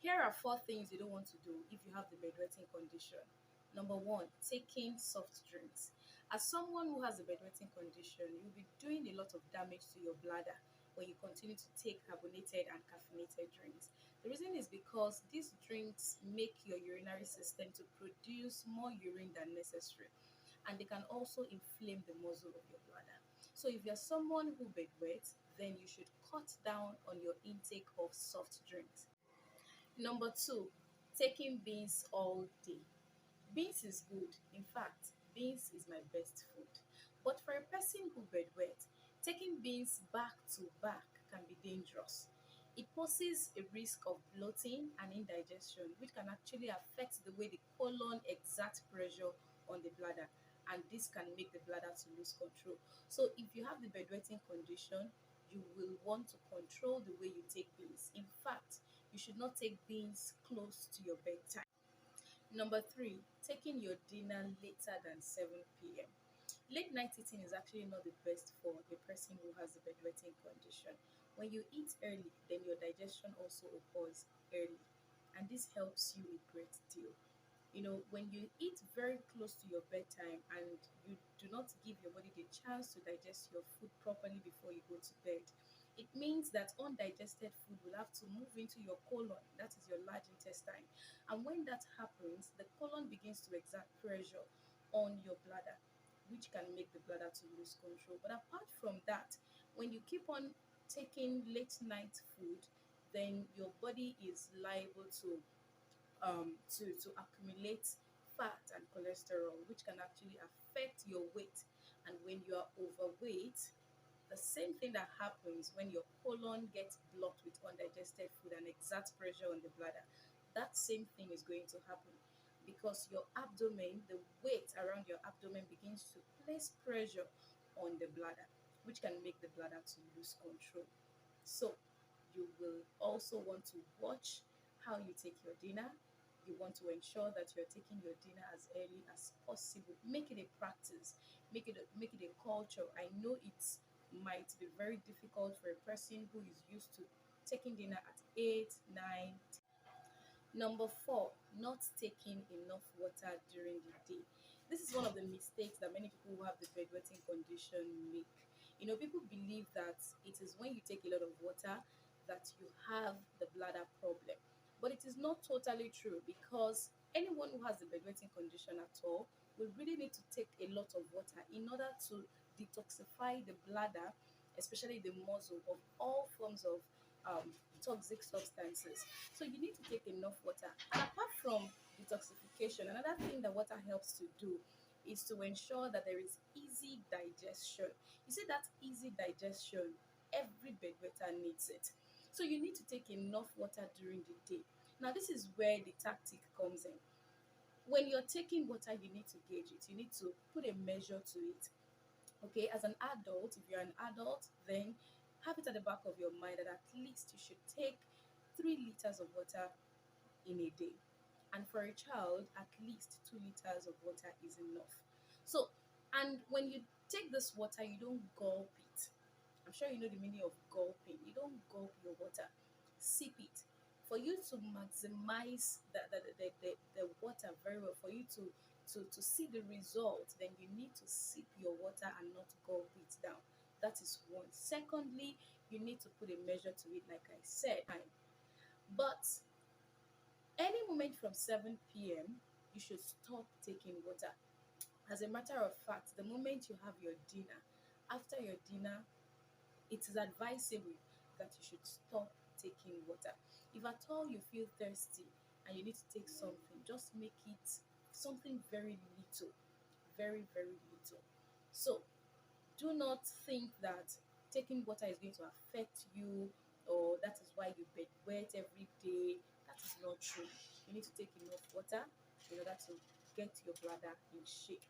Here are four things you don't want to do if you have the bedwetting condition. Number one, taking soft drinks. As someone who has a bedwetting condition, you'll be doing a lot of damage to your bladder when you continue to take carbonated and caffeinated drinks. The reason is because these drinks make your urinary system to produce more urine than necessary, and they can also inflame the muscle of your bladder. So if you're someone who bedwets, then you should cut down on your intake of soft drinks. Number two, taking beans all day. Beans is good. In fact, beans is my best food. But for a person who bedwet, taking beans back to back can be dangerous. It poses a risk of bloating and indigestion, which can actually affect the way the colon exerts pressure on the bladder, and this can make the bladder to lose control. So, if you have the bedwetting condition, you will want to control the way you take beans. In fact, you should not take beans close to your bedtime. Number three, taking your dinner later than 7 p.m. Late night eating is actually not the best for a person who has a bedwetting condition. When you eat early, then your digestion also occurs early, and this helps you a great deal. When you eat very close to your bedtime and you do not give your body the chance to digest your food properly before you go to bed, it means that undigested food will have to move into your colon, that is your large intestine. And when that happens, the colon begins to exert pressure on your bladder, which can make the bladder to lose control. But apart from that, when you keep on taking late night food, then your body is liable to accumulate fat and cholesterol, which can actually affect your weight. And when you are overweight, the same thing that happens when your colon gets blocked with undigested food and exerts pressure on the bladder, that same thing is going to happen because your abdomen, the weight around your abdomen begins to place pressure on the bladder, which can make the bladder to lose control. So, you will also want to watch how you take your dinner. You want to ensure that you're taking your dinner as early as possible. Make it a practice. Make it a culture. I know it might be very difficult for a person who is used to taking dinner at 8, 9. Number four, not taking enough water during the day. This is one of the mistakes that many people who have the bedwetting condition make. People believe that it is when you take a lot of water that you have the bladder problem. But it is not totally true because anyone who has the bedwetting condition at all will really need to take a lot of water in order to detoxify the bladder, especially the muscle, of all forms of toxic substances. So you need to take enough water. And apart from detoxification, another thing that water helps to do is to ensure that there is easy digestion. You see that easy digestion, every bedwetter needs it. So you need to take enough water during the day. Now this is where the tactic comes in. When you're taking water, you need to gauge it. You need to put a measure to it. Okay, as an adult, if you're an adult, then have it at the back of your mind that at least you should take 3 liters of water in a day. And for a child, at least 2 liters of water is enough. So, and when you take this water, you don't gulp it. I'm sure you know the meaning of gulping. You don't gulp your water, sip it. For you to maximize the water very well, for you to see the result, then you need to sip your water and not gulp it down. That is one. Secondly, you need to put a measure to it, like I said. But any moment from 7 p.m., you should stop taking water. As a matter of fact, the moment you have your dinner, after your dinner, it is advisable that you should stop taking water. If at all you feel thirsty and you need to take something, just make it something very little, very, very little. So do not think that taking water is going to affect you or that is why you bedwet every day. That is not true. You need to take enough water in order to get your bladder in shape.